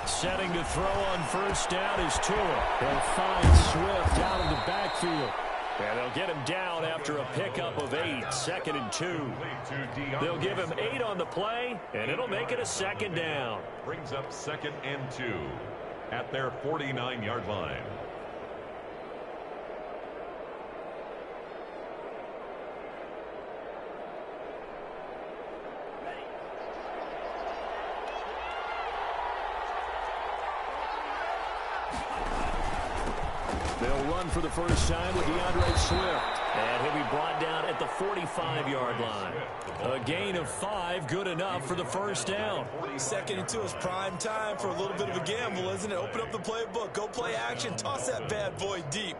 Setting to throw on first down is Tua. They'll find Swift out of the backfield. And they'll get him down after a pickup of 8, 2nd and 2. They'll give him 8 on the play, and it'll make it a 2nd down. Brings up 2nd and 2 at their 49-yard line. They'll run for the first time with Swift. And he'll be brought down at the 45-yard line. A gain of 5, good enough for the first down. 2nd and 2 is prime time for a little bit of a gamble, isn't it? Open up the playbook, go play action, toss that bad boy deep.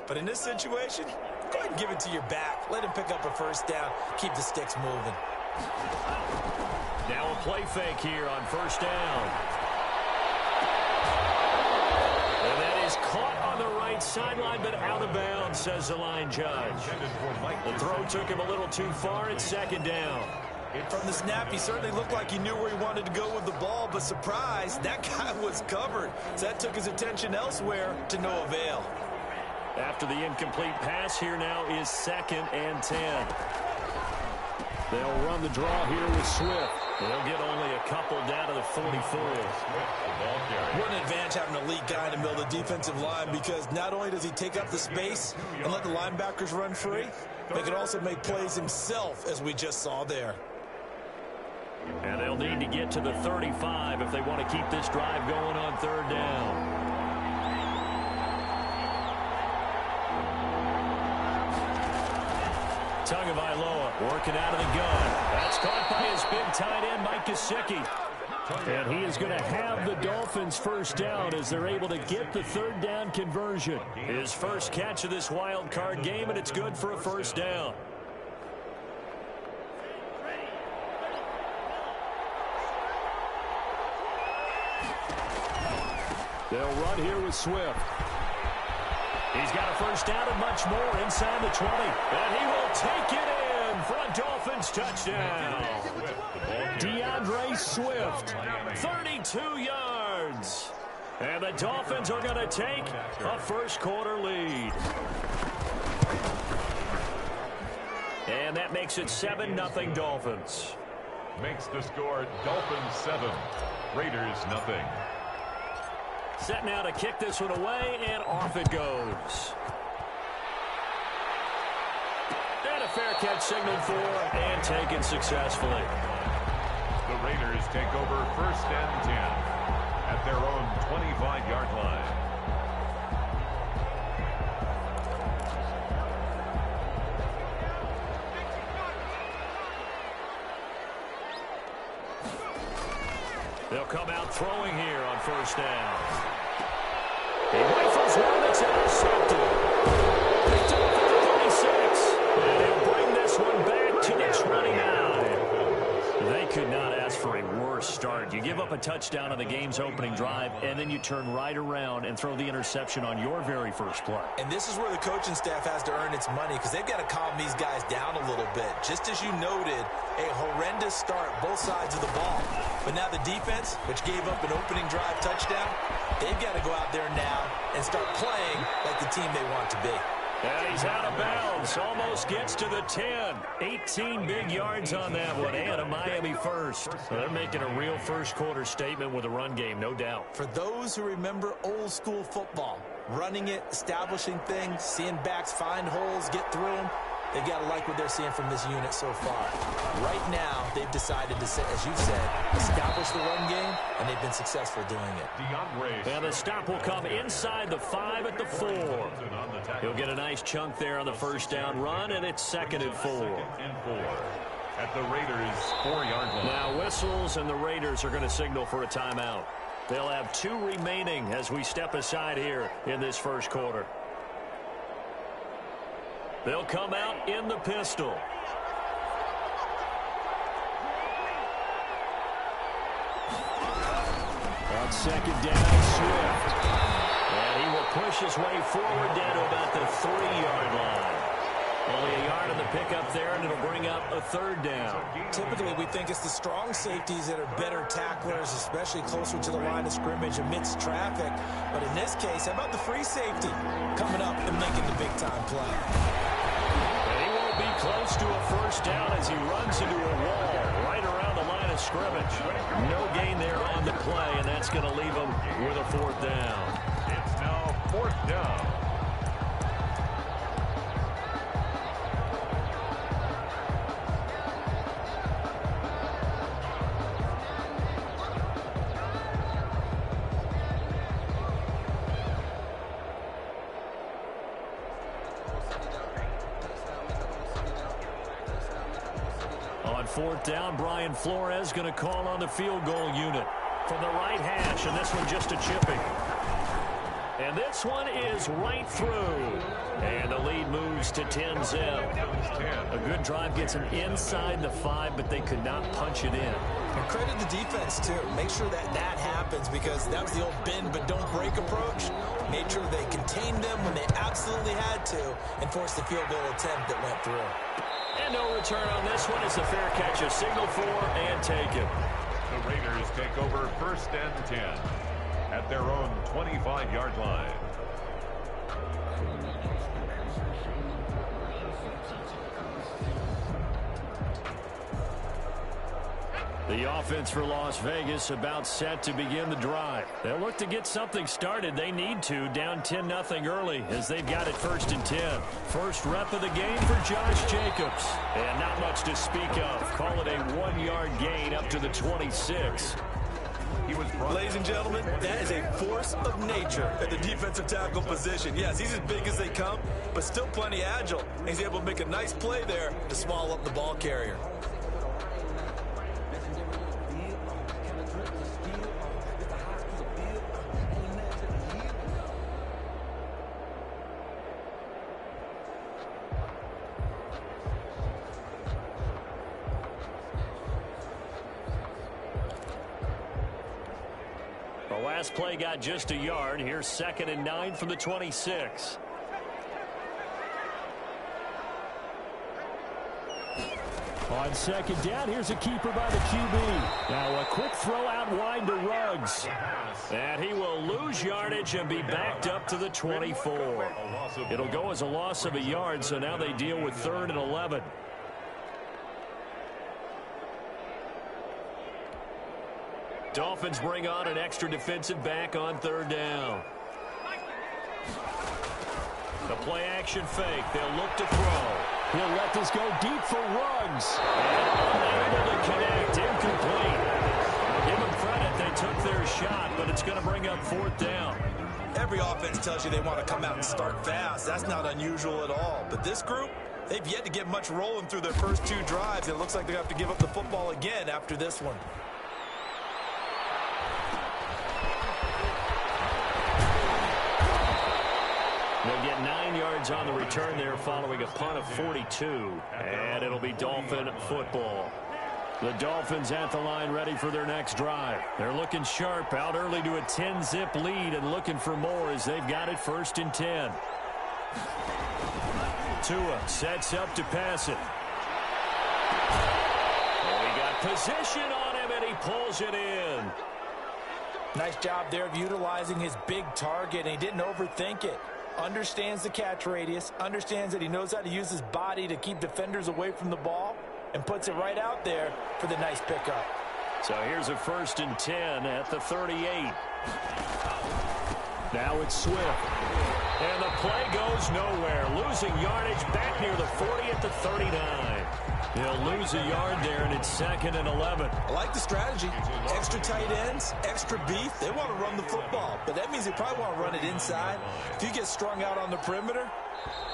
But in this situation, go ahead and give it to your back. Let him pick up a first down. Keep the sticks moving. Now a play fake here on first down. And that is caught on the right sideline, but out of bounds, says the line judge. The throw took him a little too far. It's 2nd down. From the snap, he certainly looked like he knew where he wanted to go with the ball, but surprise, that guy was covered. So that took his attention elsewhere to no avail. After the incomplete pass, here now is 2nd and 10. They'll run the draw here with Swift. They'll get only a couple down to the 44. What an advantage having a elite guy in the middle of the defensive line, because not only does he take up the space and let the linebackers run free, but he can also make plays himself, as we just saw there. And they'll need to get to the 35 if they want to keep this drive going on 3rd down. Tagovailoa working out of the gun. That's caught by his big tight end, Mike Gesicki. And he is going to have the Dolphins first down as they're able to get the 3rd down conversion. His first catch of this wild card game, and it's good for a first down. They'll run here with Swift. He's got a first down and much more inside the 20. And he will take it in for a Dolphins touchdown. Swift, 32 yards. And the Dolphins are going to take a first quarter lead. And that makes it 7-0 Dolphins. Makes the score Dolphins 7, Raiders 0. Set now to kick this one away, and off it goes. And a fair catch signaled for and taken successfully. The Raiders take over 1st and 10 at their own 25-yard line. They'll come out throwing here on first down. He rifles one that's intercepted. Picked up for the 36. And he'll bring this one back to the 29. They could not ask for a worse start. You give up a touchdown on the game's opening drive, and then you turn right around and throw the interception on your very first play. And this is where the coaching staff has to earn its money, because they've got to calm these guys down a little bit. Just as you noted, a horrendous start, both sides of the ball. But now the defense, which gave up an opening drive touchdown, they've got to go out there now and start playing like the team they want to be. And he's out of bounds. Almost gets to the 10. 18 big yards on that one, and a Miami first. So they're making a real first quarter statement with a run game, no doubt. For those who remember old school football, running it, establishing things, seeing backs find holes, get through them, they've got to like what they're seeing from this unit so far. Right now, they've decided to, as you said, establish the run game, and they've been successful doing it. And the stop will come inside the 5 at the 4. He'll get a nice chunk there on the first down run, and it's 2nd and 4. At the Raiders' 4-yard line. Now whistles, and the Raiders are going to signal for a timeout. They'll have 2 remaining as we step aside here in this first quarter. They'll come out in the pistol. On 2nd down, Swift. And he will push his way forward down to about the 3-yard line. Only a yard on the pickup there, and it'll bring up a third down. Typically, we think it's the strong safeties that are better tacklers, especially closer to the line of scrimmage amidst traffic. But in this case, how about the free safety coming up and making the big-time play? And he won't be close to a first down as he runs into a wall right around the line of scrimmage. No gain there on the play, and that's going to leave him with a fourth down. It's now fourth down. On fourth down, Brian Flores going to call on the field goal unit from the right hash, and this one just a chipping. And this one is right through. And the lead moves to 10-zip. A good drive gets them inside the 5, but they could not punch it in. And credit the defense, too. Make sure that happens, because that was the old bend but don't break approach. Made sure they contained them when they absolutely had to and forced the field goal attempt that went through. And no return on this one. It's a fair catch, a signal for and taken. The Raiders take over first and 10 at their own 25-yard line. The offense for Las Vegas about set to begin the drive. They'll look to get something started. They need to, down 10-0 early as they've got it first and 10. First rep of the game for Josh Jacobs. And not much to speak of. Call it a 1-yard gain up to the 26. Ladies and gentlemen, that is a force of nature at the defensive tackle position. Yes, he's as big as they come, but still plenty agile. He's able to make a nice play there to swallow up the ball carrier. The last play got just a yard. Here's 2nd and 9 from the 26. On second down, here's a keeper by the QB. Now a quick throw out wide to Ruggs. And he will lose yardage and be backed up to the 24. It'll go as a loss of a yard, so now they deal with 3rd and 11. Dolphins bring on an extra defensive back on 3rd down. The play action fake. They'll look to throw. He'll let this go deep for Ruggs. And unable to connect. Incomplete. Give them credit. They took their shot, but it's going to bring up 4th down. Every offense tells you they want to come out and start fast. That's not unusual at all. But this group, they've yet to get much rolling through their first 2 drives. It looks like they have to give up the football again after this one. They'll get 9 yards on the return there following a punt of 42. And it'll be Dolphin football. The Dolphins at the line ready for their next drive. They're looking sharp, out early to a 10-zip lead and looking for more as they've got it 1st and 10. Tua sets up to pass it. Oh, he got position on him and he pulls it in. Nice job there of utilizing his big target, and he didn't overthink it. Understands the catch radius, understands that he knows how to use his body to keep defenders away from the ball, and puts it right out there for the nice pickup. So here's a 1st and 10 at the 38. Now it's Swift. And the play goes nowhere. Losing yardage back near the 40 at the 39. He'll lose a yard there, and it's 2nd and 11. I like the strategy. Extra tight ends, extra beef. They want to run the football, but that means they probably want to run it inside. If you get strung out on the perimeter,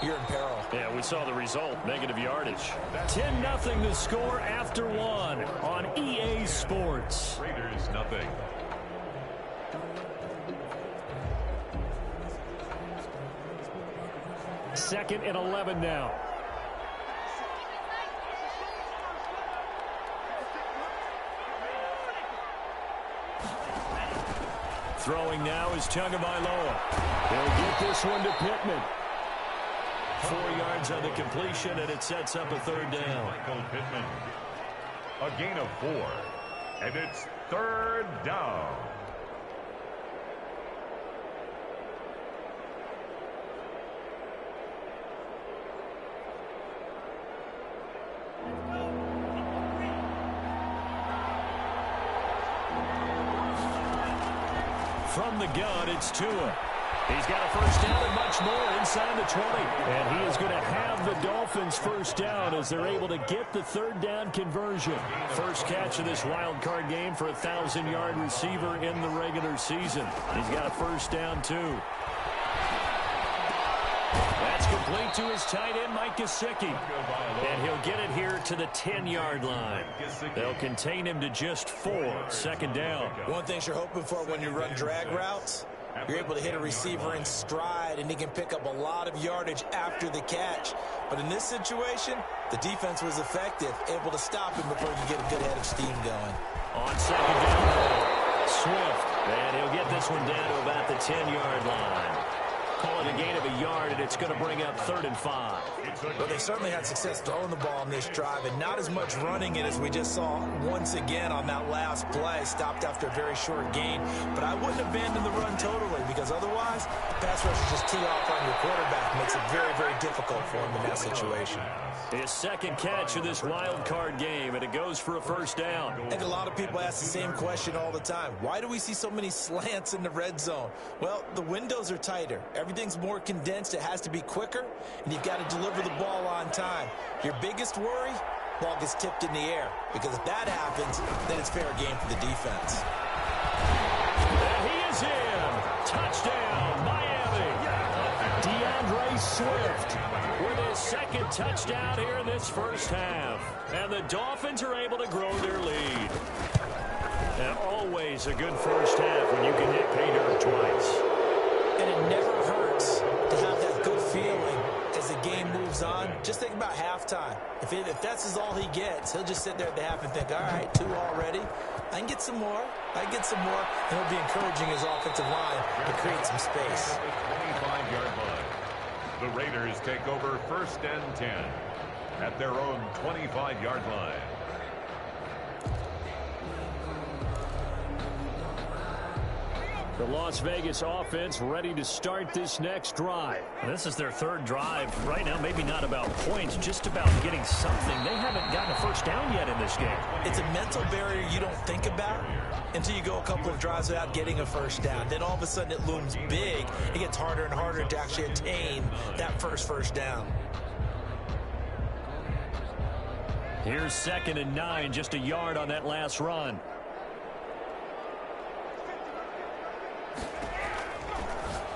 you're in peril. Yeah, we saw the result, negative yardage. 10-0 the score after 1 on EA Sports. Raiders nothing. Second and 11 now. Throwing now is Tagovailoa. He'll get this one to Pittman. 4 yards on the completion, and it sets up a third down. A gain of 4, and it's third down. From the gun, it's Tua. He's got a first down and much more inside the 20. And he is going to have the Dolphins first down as they're able to get the third down conversion. First catch of this wild card game for a 1,000-yard receiver in the regular season. He's got a first down, too. That's complete to his tight end, Mike Gesicki. And he'll get it here to the 10-yard line. They'll contain him to just 4. Second down. One thing you're hoping for when you run drag routes, you're able to hit a receiver in stride, and he can pick up a lot of yardage after the catch. But in this situation, the defense was effective, able to stop him before he could get a good head of steam going. On second down, Swift. And he'll get this one down to about the 10-yard line. Call it a gain of a yard, and it's going to bring up 3rd and 5. But they certainly had success throwing the ball on this drive, and not as much running it as we just saw once again on that last play. Stopped after a very short gain. But I wouldn't abandon the run totally, because otherwise, pass rush just tee off on your quarterback. Makes it very, very difficult for him in that situation. His second catch of this wild card game, and it goes for a first down. I think a lot of people ask the same question all the time. Why do we see so many slants in the red zone? Well, the windows are tighter. Everything's more condensed. It has to be quicker, and you've got to deliver the ball on time. Your biggest worry? Ball gets tipped in the air, because if that happens, then it's fair game for the defense. And he is in. Touchdown, Miami. DeAndre Swift with his second touchdown here in this first half. And the Dolphins are able to grow their lead. And always a good first half when you can hit pay dirt twice. And it never hurts to have that good feeling as the game moves on. Just think about halftime. If that's all he gets, he'll just sit there at the half and think, all right, 2 already. I can get some more. I can get some more. And he'll be encouraging his offensive line to create some space. 25-yard line. The Raiders take over 1st and 10 at their own 25-yard line. The Las Vegas offense ready to start this next drive. This is their 3rd drive. Right now, maybe not about points, just about getting something. They haven't gotten a first down yet in this game. It's a mental barrier you don't think about until you go a couple of drives without getting a first down. Then all of a sudden it looms big. It gets harder and harder to actually attain that first down. Here's 2nd and 9, just a yard on that last run.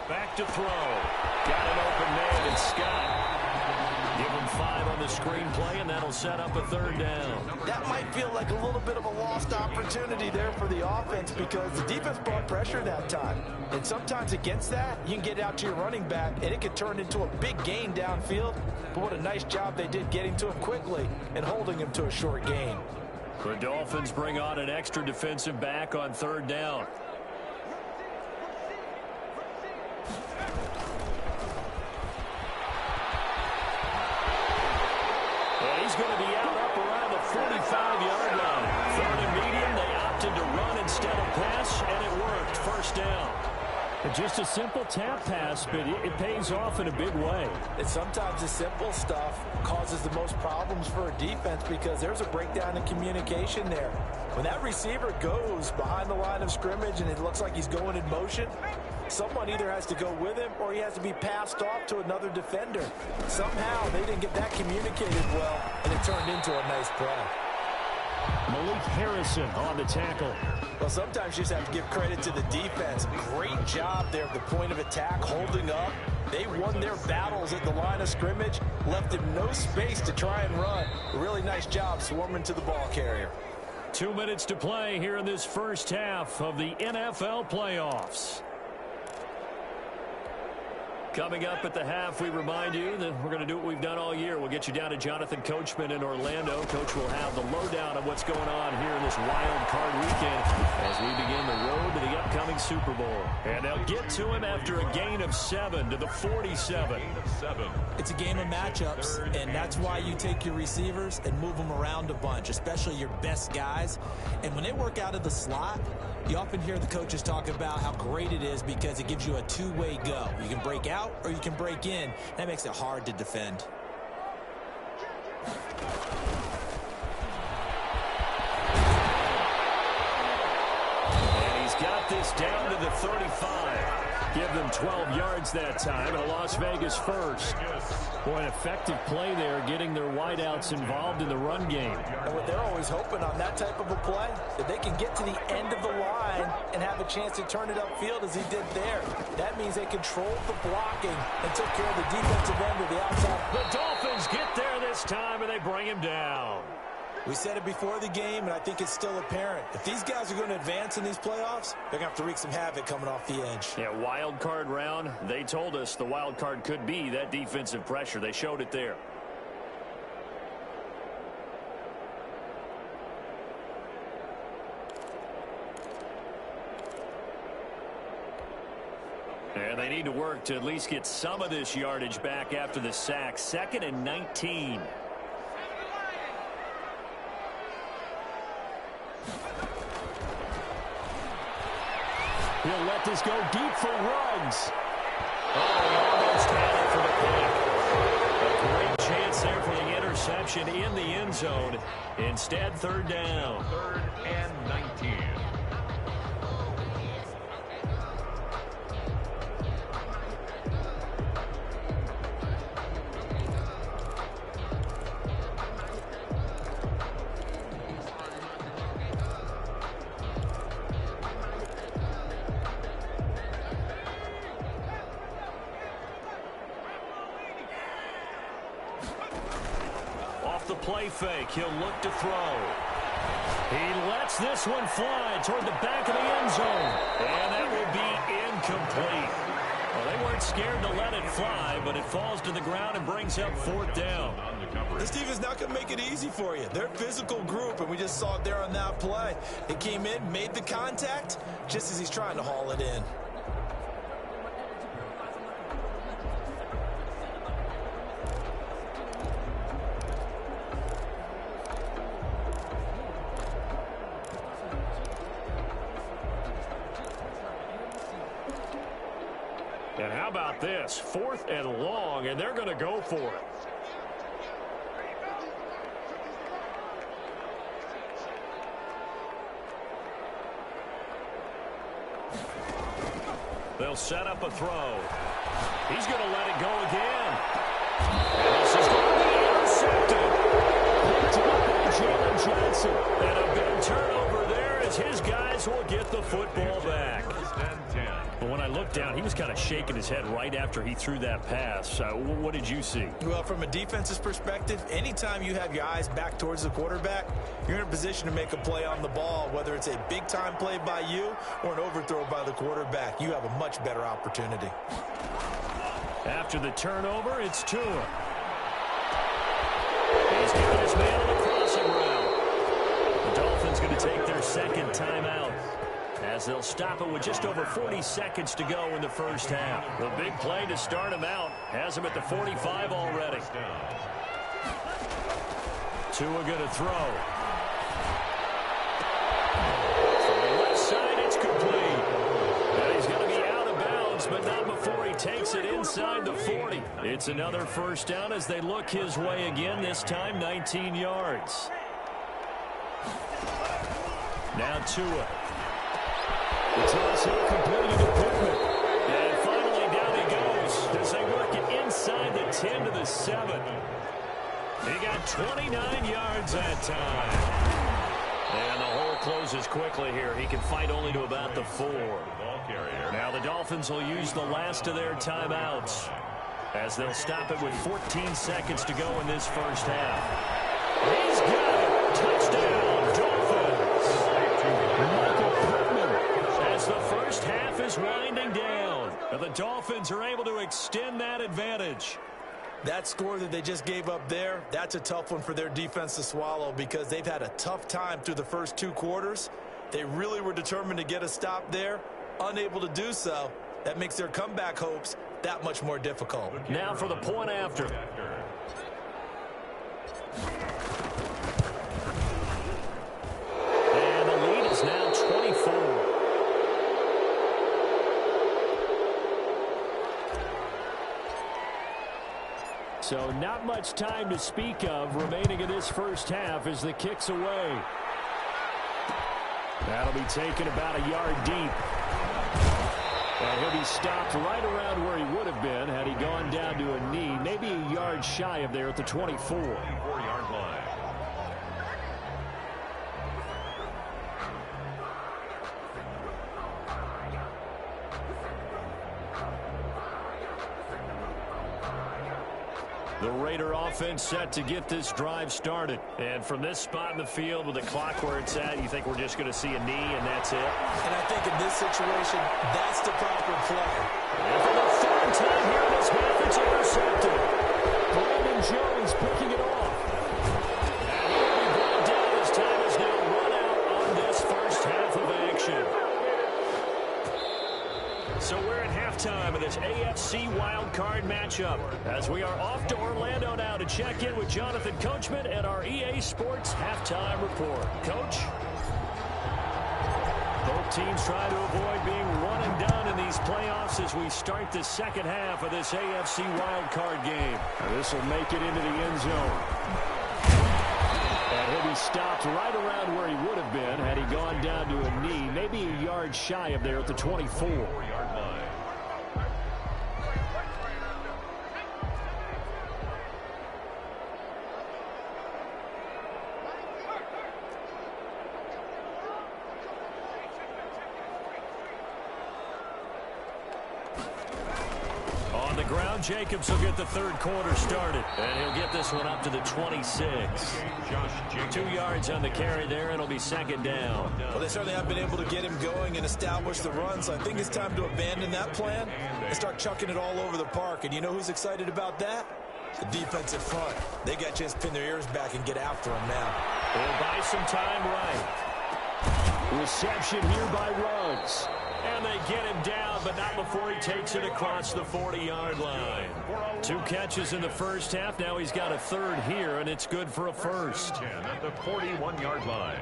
Back to throw. Got an open man, and Scott. Give him 5 on the screenplay, and that'll set up a 3rd down. That might feel like a little bit of a lost opportunity there for the offense, because the defense brought pressure that time. And sometimes against that, you can get out to your running back, and it could turn into a big gain downfield. But what a nice job they did getting to him quickly and holding him to a short gain. The Dolphins bring on an extra defensive back on 3rd down. He's going to be out up around the 45-yard line. 3rd and medium, they opted to run instead of pass, and it worked. First down. Just a simple tap pass, but it pays off in a big way. And sometimes the simple stuff causes the most problems for a defense, because there's a breakdown in communication there. When that receiver goes behind the line of scrimmage and it looks like he's going in motion, someone either has to go with him or he has to be passed off to another defender. Somehow they didn't get that communicated well, and it turned into a nice play. Malik Harrison on the tackle. Well, sometimes you just have to give credit to the defense. Great job there at the point of attack, holding up. They won their battles at the line of scrimmage, left him no space to try and run. A really nice job swarming to the ball carrier. 2 minutes to play here in this first half of the NFL playoffs. Coming up at the half, we remind you that we're going to do what we've done all year. We'll get you down to Jonathan Coachman in Orlando. Coach will have the lowdown of what's going on here in this wild card weekend as we begin the road to the upcoming coming Super Bowl. And they'll get to him after a gain of 7 to the 47. It's a game of matchups, and that's why you take your receivers and move them around a bunch, especially your best guys. And when they work out of the slot, you often hear the coaches talk about how great it is because it gives you a two-way go. You can break out or you can break in. That makes it hard to defend. And he's got this down to the 35. Give them 12 yards that time, and a Las Vegas first. Boy, an effective play there, getting their wideouts involved in the run game. And what they're always hoping on that type of a play, that they can get to the end of the line and have a chance to turn it upfield as he did there. That means they controlled the blocking and took care of the defensive end of the outside. The Dolphins get there this time, and they bring him down. We said it before the game, and I think it's still apparent. If these guys are going to advance in these playoffs, they're going to have to wreak some havoc coming off the edge. Yeah, wild card round. They told us the wild card could be that defensive pressure. They showed it there. And they need to work to at least get some of this yardage back after the sack. 2nd and 19. He'll let this go deep for Ruggs. Oh, he almost had it for the pick. A great chance there for the interception in the end zone. Instead, 3rd down. 3rd and 19. The play fake. He'll look to throw. He lets this one fly toward the back of the end zone. And that will be incomplete. Well, they weren't scared to let it fly, but it falls to the ground and brings up 4th down. This defense is not going to make it easy for you. They're a physical group, and we just saw it there on that play. It came in, made the contact, just as he's trying to haul it in. And how about this? 4th and long, and they're going to go for it. They'll set up a throw. He's going to let it go again. And this is going to be intercepted. Picked up by Jalen Johnson. And a big turnover there as his guys will get the football back. But when I looked down, he was kind of shaking his head right after he threw that pass. What did you see? Well, from a defense's perspective, anytime you have your eyes back towards the quarterback, you're in a position to make a play on the ball, whether it's a big-time play by you or an overthrow by the quarterback. You have a much better opportunity. After the turnover, it's Tua. He's got his man on the crossing route. The Dolphins going to take their 2nd timeout, as they'll stop it with just over 40 seconds to go in the first half. The big play to start him out has him at the 45 already. Tua going to throw. From the left side, it's complete. And he's going to be out of bounds, but not before he takes it inside the 40. It's another 1st down as they look his way again, this time 19 yards. Now Tua. The toss here completed to Pittman. And finally down he goes as they work it inside the 10 to the 7. He got 29 yards that time. And the hole closes quickly here. He can fight only to about the 4. Now the Dolphins will use the last of their timeouts, as they'll stop it with 14 seconds to go in this first half. He's got it. Touchdown, Dolphins. Michael Pittman, as the first half is winding down. And the Dolphins are able to extend that advantage. That score that they just gave up there, that's a tough one for their defense to swallow, because they've had a tough time through the first 2 quarters. They really were determined to get a stop there, unable to do so. That makes their comeback hopes that much more difficult. Now for the point after. And the lead is now 24. So not much time to speak of remaining in this first half as the kick's away. That'll be taken about a yard deep. And he'll be stopped right around where he would have been had he gone down to a knee, maybe a yard shy of there at the 24. 24-yard line. The Raider offense set to get this drive started. And from this spot in the field with the clock where it's at, you think we're just going to see a knee and that's it? And I think in this situation, that's the proper play. And for the third time here in this half, it's intercepted. Brandon Jones picking it off. And he'll be brought down as time is now run out on this first half of action. So we're at halftime of this AFC wildcard matchup as we are off to Orlando now to check in with Jonathan Coachman and our EA Sports halftime report. Coach? Both teams try to avoid being one and done in these playoffs as we start the second half of this AFC wildcard game. This will make it into the end zone. And he'll be stopped right around where he would have been had he gone down to a knee, maybe a yard shy of there at the 24. 4-yard line. On the ground, Jacobs will get the third quarter started, and he'll get this one up to the 26. 2 yards on the carry there, and it'll be second down. Well, they certainly have been able to get him going and establish the run, so I think it's time to abandon that plan and start chucking it all over the park. And you know who's excited about that? The defensive front. They got a chance to pin their ears back and get after him now. They'll buy some time right. Reception here by Ruggs. And they get him down, but not before he takes it across the 40-yard line. 2 catches in the first half. Now he's got a third here, and it's good for a first. 10 at the 41-yard line.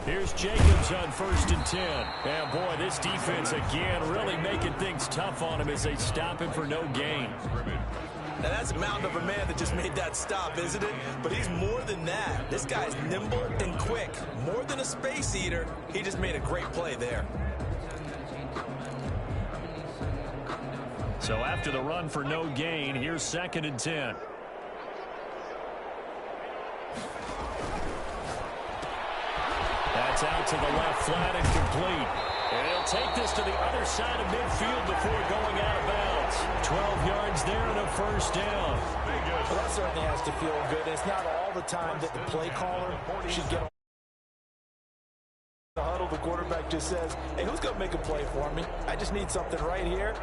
Here's Jacobs on 1st and 10. And, boy, this defense again really making things tough on him as they stop him for no gain. Now, that's a mountain of a man that just made that stop, isn't it? But he's more than that. This guy's nimble and quick. More than a space eater, he just made a great play there. So after the run for no gain, here's 2nd and 10. That's out to the left, flat and complete. And he'll take this to the other side of midfield before going out of bounds. 12 yards there and a first down. Well, that certainly has to feel good. It's not all the time that the play caller should get on the huddle. The quarterback just says, hey, who's going to make a play for me? I just need something right here.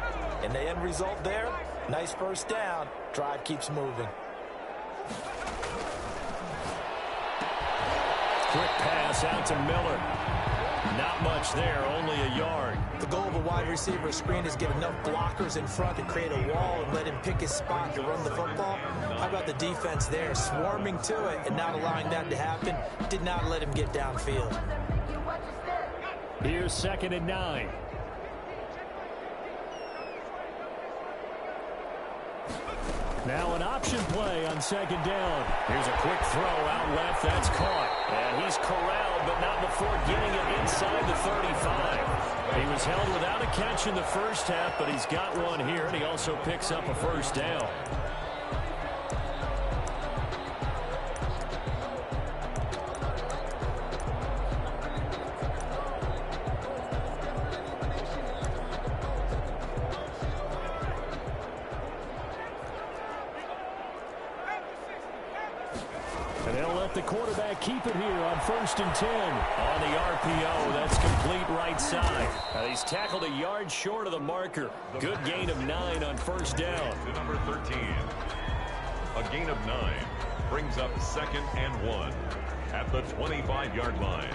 And the end result there, nice first down. Drive keeps moving. Quick pass out to Miller. Not much there, only a yard. The goal of a wide receiver screen is get enough blockers in front to create a wall and let him pick his spot to run the football. How about the defense there, swarming to it and not allowing that to happen? Did not let him get downfield. Here's 2nd and 9. Now an option play on 2nd down. Here's a quick throw out left. That's caught. And he's corralled, but not before getting it inside the 35. He was held without a catch in the first half, but he's got one here, and he also picks up a first down. And they'll let the quarterback keep it here on 1st and 10. On the RPO, that's complete right side. He's tackled a yard short of the marker. Good gain of 9 on 1st down. To number 13. A gain of 9 brings up 2nd and 1 at the 25-yard line.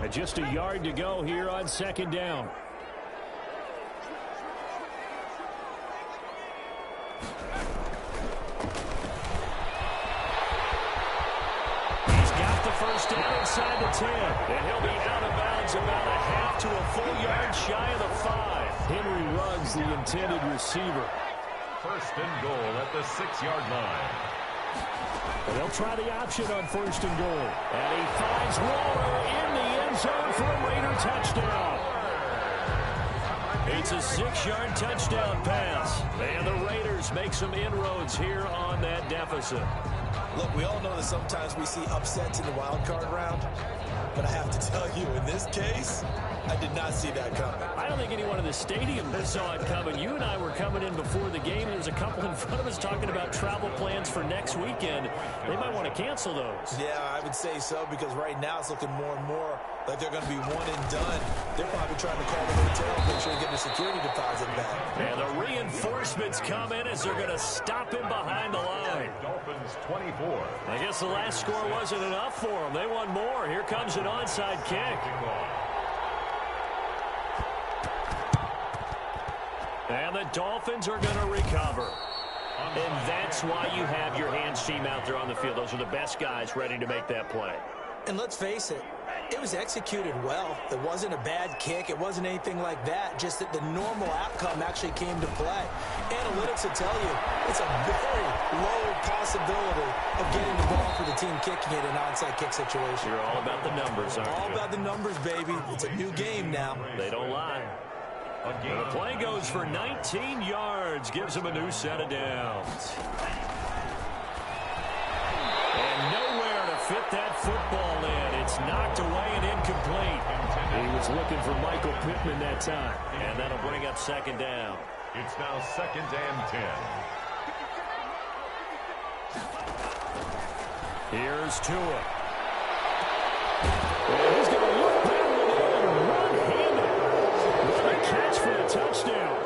And just a yard to go here on 2nd down. First down inside the 10. And he'll be out of bounds about a half to a full yard shy of the 5. Henry Ruggs, the intended receiver. 1st and goal at the 6-yard line. And they'll try the option on 1st and goal. And he finds Waller in the end zone for a Raider touchdown. It's a 6-yard touchdown pass. And the Raiders make some inroads here on that deficit. Look, we all know that sometimes we see upsets in the wild card round, but I have to tell you, in this case, I did not see that coming. I don't think anyone in the stadium saw it coming. You and I were coming in before the game. There's a couple in front of us talking about travel plans for next weekend. They might want to cancel those. Yeah, I would say so, because right now it's looking more and more like they're going to be one and done. They're probably trying to call the hotel, make sure they get their security deposit back. And the reinforcements come in as they're going to stop him behind the line. Dolphins 24. I guess the last score wasn't enough for them. They want more. Here comes an onside kick. And the Dolphins are going to recover. And that's why you have your hands team out there on the field. Those are the best guys ready to make that play. And let's face it, it was executed well. It wasn't a bad kick. It wasn't anything like that. Just that the normal outcome actually came to play. Analytics will tell you it's a very low possibility of getting the ball for the team kicking it in an onside kick situation. You're all about the numbers, aren't you? All about the numbers, baby. It's a new game now. They don't lie. The play goes for 19 yards, gives him a new set of downs. And nowhere to fit that football in. It's knocked away and incomplete. He was looking for Michael Pittman that time. And that'll bring up 2nd down. It's now 2nd and 10. Here's Tua. And he's going to look that one in one-handed. What a catch for a touchdown.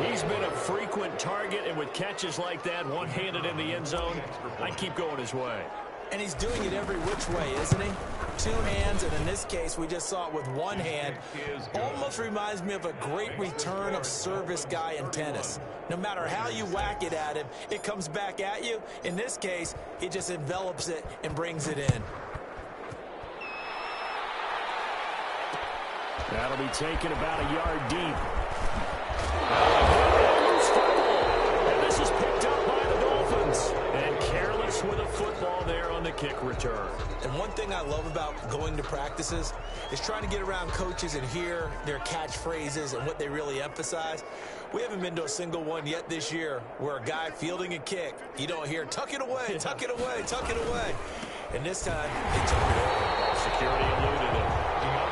He's been a frequent target, and with catches like that, one-handed in the end zone, I'd keep going his way. And he's doing it every which way, isn't he? 2 hands, and in this case, we just saw it with 1 hand. Almost reminds me of a great return of service guy in tennis. No matter how you whack it at him, it comes back at you. In this case, he just envelops it and brings it in. That'll be taken about a yard deep. And this is picked up by the Dolphins. And careless with a football there on the kick return. And one thing I love about going to practices is trying to get around coaches and hear their catchphrases and what they really emphasize. We haven't been to a single one yet this year where a guy fielding a kick, you don't hear, tuck it away, tuck it away, tuck it away. And this time, they took it over. Security eluded him.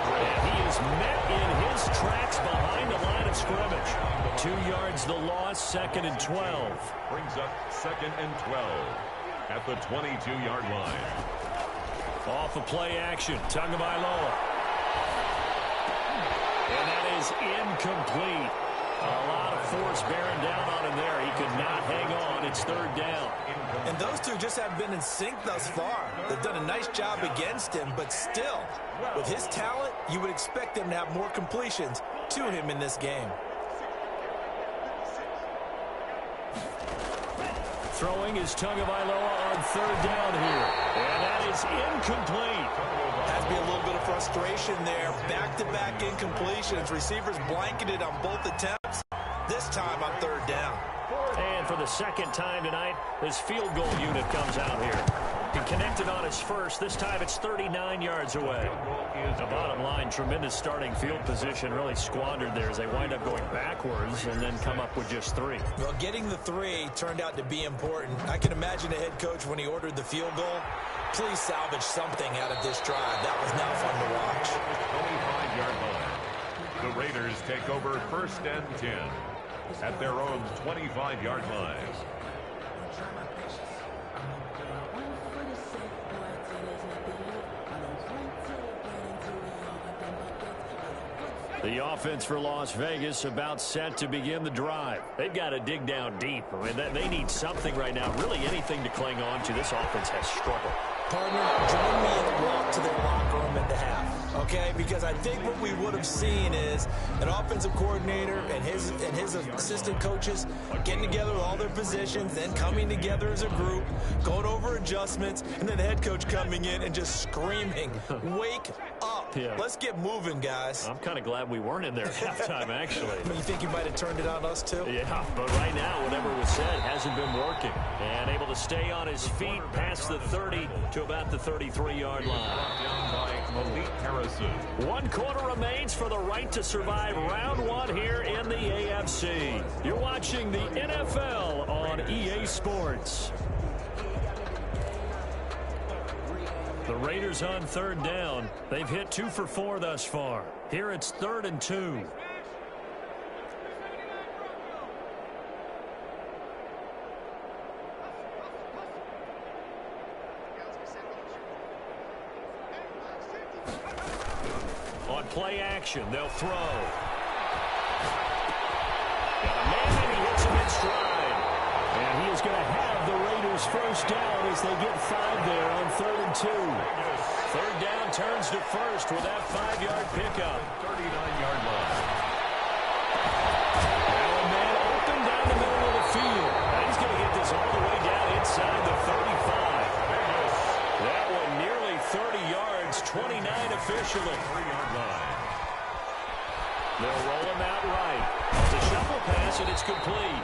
And he is met in his tracks behind the line of scrimmage. 2 yards the loss, 2nd and 12. Brings up 2nd and 12 at the 22-yard line. Off of play action, Tagovailoa. And that is incomplete. A lot of force bearing down on him there. He could not hang on. It's 3rd down. And those two just haven't been in sync thus far. They've done a nice job against him, but still, with his talent, you would expect him to have more completions to him in this game. Throwing is Tagovailoa on 3rd down here. And that is incomplete. Has to be a little bit of frustration there. Back-to-back incompletions. Receivers blanketed on both attempts. This time on 3rd down. And for the 2nd time tonight, this field goal unit comes out here. He connected on his first. This time it's 39 yards away. The bottom line, tremendous starting field position, really squandered there as they wind up going backwards and then come up with just 3. Well, getting the 3 turned out to be important. I can imagine the head coach when he ordered the field goal. Please salvage something out of this drive. That was now fun to watch. 25-yard line. The Raiders take over 1st and 10 at their own 25-yard line. The The offense for Las Vegas about set to begin the drive. They've got to dig down deep. I mean, they need something right now, really anything to cling on to. This offense has struggled. Partner, join me in a walk to their locker room at the half, okay? Because I think what we would have seen is an offensive coordinator and his assistant coaches getting together with all their positions, then coming together as a group, going over adjustments, and then the head coach coming in and just screaming, wake up. Yeah. Let's get moving, guys. I'm kind of glad we weren't in there at halftime, actually. I mean, you think you might have turned it on us, too? Yeah, but right now, whatever was said hasn't been working. And able to stay on his feet past the 30 to about the 33-yard line. Down by Malik Harrison. 1 quarter remains for the right to survive round 1 here in the AFC. You're watching the NFL on EA Sports. The Raiders on 3rd down. They've hit 2 for 4 thus far. Here it's 3rd and 2. On play action, they'll throw. Got a man and he hits him in stride. And he is going to have the Raiders first down as they get 5 there on 3rd and 2. 3rd down turns to first with that 5-yard pickup. 39-yard line. Now a man open down the middle of the field. And he's going to get this all the way down inside the 35. That one nearly 30 yards, 29 officially. 3-yard line. They'll roll him out right. It's a shuffle pass, and it's complete.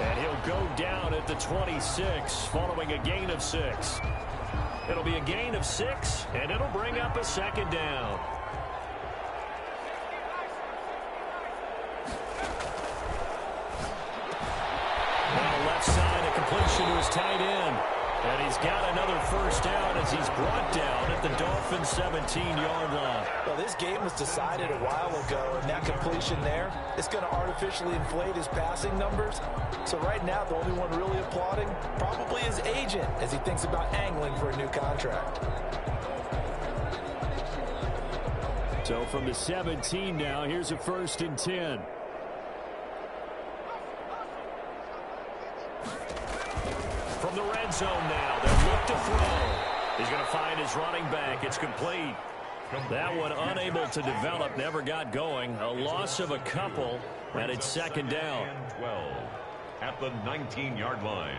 And he'll go down at the 26, following a gain of 6. It'll be a gain of 6, and it'll bring up a 2nd down. Now left side, a completion to his tight end. And he's got another first down as he's brought down at the Dolphins' 17-yard line. Well, this game was decided a while ago, and that completion there is going to artificially inflate his passing numbers. So right now, the only one really applauding probably his agent as he thinks about angling for a new contract. So from the 17 now, here's a 1st and 10. From the red zone now, they'll look to throw. He's going to find his running back. It's complete. That one unable to develop, never got going. A loss of a couple, and it's 2nd down. 12 at the 19-yard line.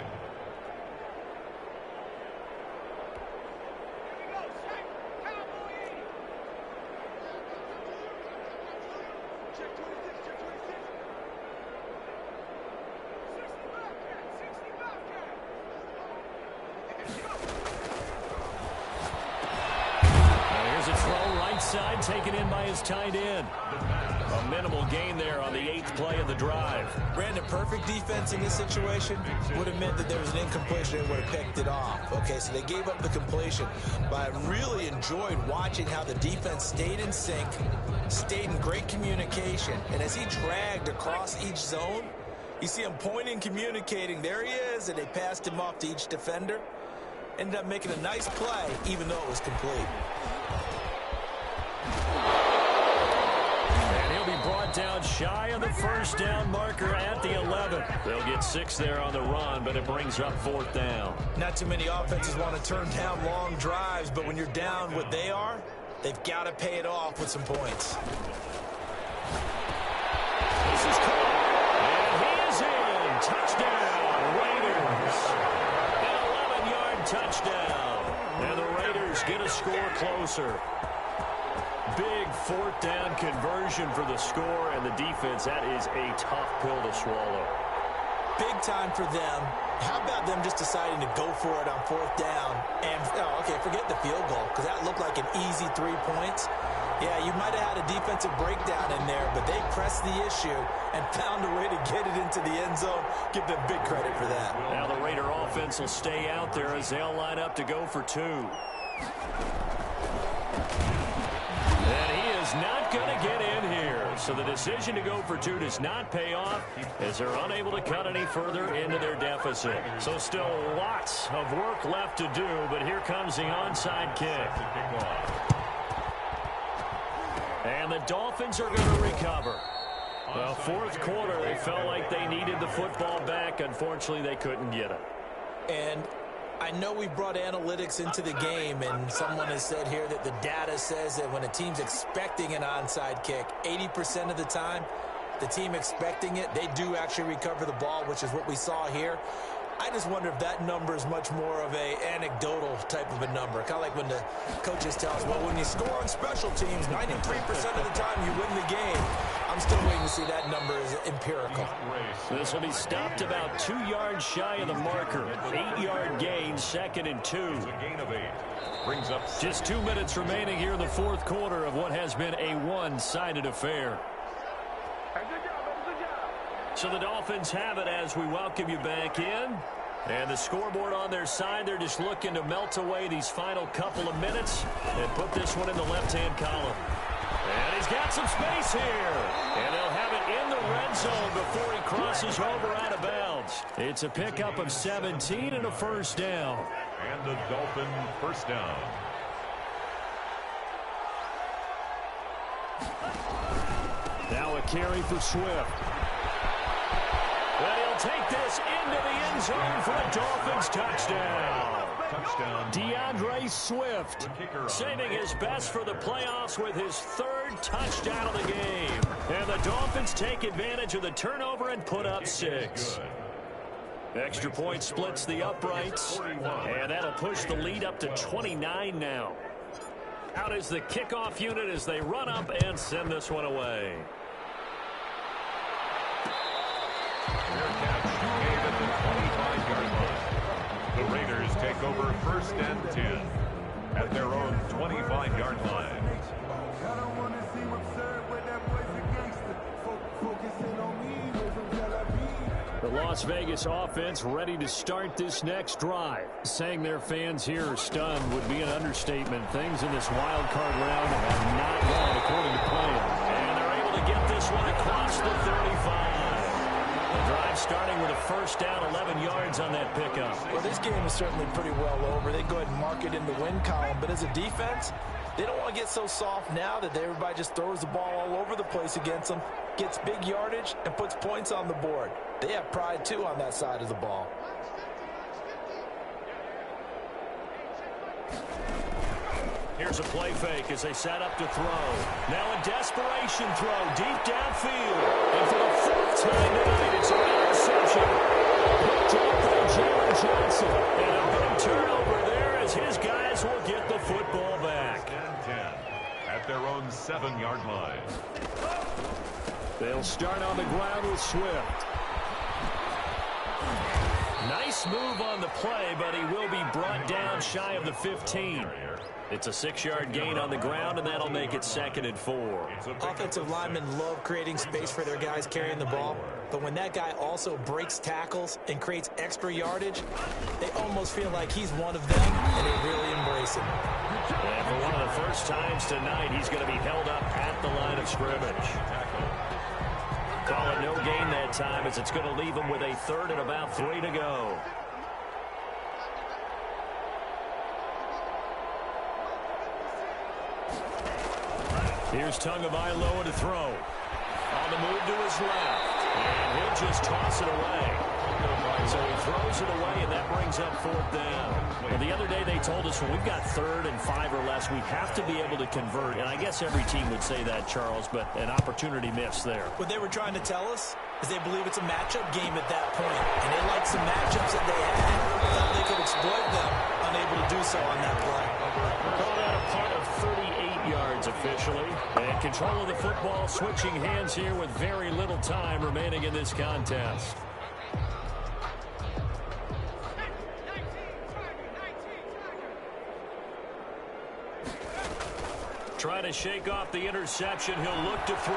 Side taken in by his tight end. A minimal gain there on the 8th play of the drive. Brandon, perfect defense in this situation would have meant that there was an incompletion and would have picked it off. Okay, so they gave up the completion. But I really enjoyed watching how the defense stayed in sync, stayed in great communication, and as he dragged across each zone, you see him pointing, communicating. There he is, and they passed him off to each defender. Ended up making a nice play, even though it was complete. And he'll be brought down shy of the first down marker at the 11. They'll get 6 there on the run, but it brings up 4th down. Not too many offenses want to turn down long drives, but when you're down what they are, they've got to pay it off with some points. This is caught, and he is in. Touchdown, Raiders. An 11-yard touchdown. And the Raiders get a score closer. Big 4th down conversion for the score, and the defense, that is a tough pill to swallow. Big time for them. How about them just deciding to go for it on 4th down? And, okay, forget the field goal, because that looked like an easy 3 points. Yeah, you might have had a defensive breakdown in there, but they pressed the issue and found a way to get it into the end zone. Give them big credit for that. Now the Raider offense will stay out there as they'll line up to go for 2. And he is not going to get in here. So the decision to go for 2 does not pay off as they're unable to cut any further into their deficit. So still lots of work left to do, but here comes the onside kick. And the Dolphins are going to recover. Well, fourth quarter, they felt like they needed the football back. Unfortunately, they couldn't get it. And I know we brought analytics into the game, and someone has said here that the data says that when a team's expecting an onside kick, 80% of the time, the team expecting it, they do actually recover the ball, which is what we saw here. I just wonder if that number is much more of a anecdotal type of a number. Kind of like when the coaches tell us, well, when you score on special teams, 93% of the time you win the game. I'm still waiting to see that number is empirical. This will be stopped about 2 yards shy of the marker. 8-yard gain, 2nd and 2. A gain of 8. Brings up just 2 minutes remaining here in the fourth quarter of what has been a one-sided affair. So the Dolphins have it as we welcome you back in. And the scoreboard on their side, they're just looking to melt away these final couple of minutes and put this one in the left-hand column. And he's got some space here. And they'll have it in the red zone before he crosses over out of bounds. It's a pickup of 17 and a first down. And the Dolphin first down. Now a carry for Swift. But he'll take this into the end zone for a Dolphins touchdown. DeAndre Swift saving his best for the playoffs with his 3rd touchdown of the game. And the Dolphins take advantage of the turnover and put up 6. Extra point splits the uprights. And that'll push the lead up to 29 now. Out is the kickoff unit as they run up and send this one away. Their catch made at the 25-yard line. The Raiders take over 1st and 10 at their own 25-yard line. The Las Vegas offense ready to start this next drive. Saying their fans here are stunned would be an understatement. Things in this wild card round have not gone according to plan. And they're able to get this one across the 35. The drive starting with a first down, 11 yards on that pickup. Well, this game is certainly pretty well over. They go ahead and mark it in the win column. But as a defense, they don't want to get so soft now that everybody just throws the ball all over the place against them, gets big yardage, and puts points on the board. They have pride, too, on that side of the ball. Here's a play fake as they set up to throw. Now a desperation throw deep downfield. And for the 4th time tonight, it's an interception. Picked up by Jalen Johnson. And a big turnover there as his guys will get the football back. 10 at their own 7-yard line. They'll start on the ground with Swift. Nice move on the play, but he will be brought down shy of the 15. It's a 6-yard gain on the ground, and that'll make it 2nd and 4. Offensive linemen love creating space for their guys carrying the ball, but when that guy also breaks tackles and creates extra yardage, they almost feel like he's one of them, and they really embrace him. And for one of the first times tonight, he's going to be held up at the line of scrimmage. Call it no gain that time as it's going to leave him with a 3rd and about 3 to go. Here's Tagovailoa to throw. On the move to his left. And he'll just toss it away. So he throws it away, and that brings up 4th down. Well, the other day they told us when we've got 3rd and 5 or less, we have to be able to convert. And I guess every team would say that, Charles, but an opportunity missed there. What they were trying to tell us is they believe it's a matchup game at that point. And they like some matchups that they had. Thought they could exploit them, unable to do so on that play. Called out a punt of 38 yards officially. And control of the football switching hands here with very little time remaining in this contest. Trying to shake off the interception. He'll look to throw.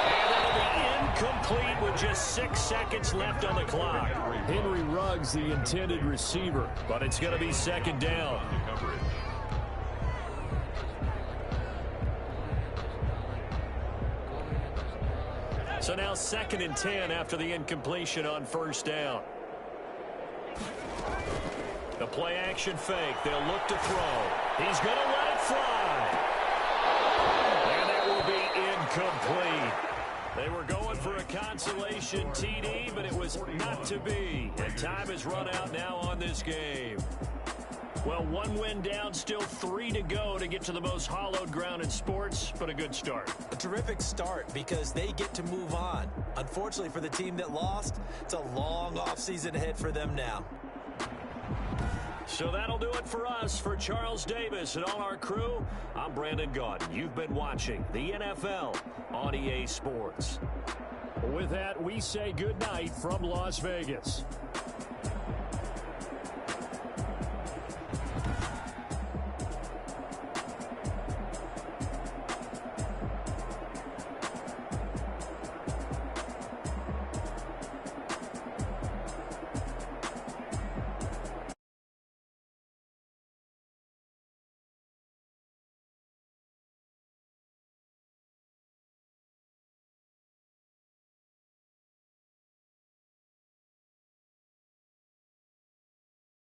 And it'll be incomplete with just 6 seconds left on the clock. Henry Ruggs, the intended receiver, but it's going to be 2nd down. So now 2nd and 10 after the incompletion on 1st down. The play action fake. They'll look to throw. He's going to let it fly. Incomplete. They were going for a consolation TD, but it was not to be. And time has run out now on this game. Well, one win down, still 3 to go to get to the most hallowed ground in sports, but a good start. A terrific start because they get to move on. Unfortunately for the team that lost, it's a long offseason ahead for them now. So that'll do it for us. For Charles Davis and all our crew, I'm Brandon Gaudin. You've been watching the NFL on EA Sports. With that, we say good night from Las Vegas.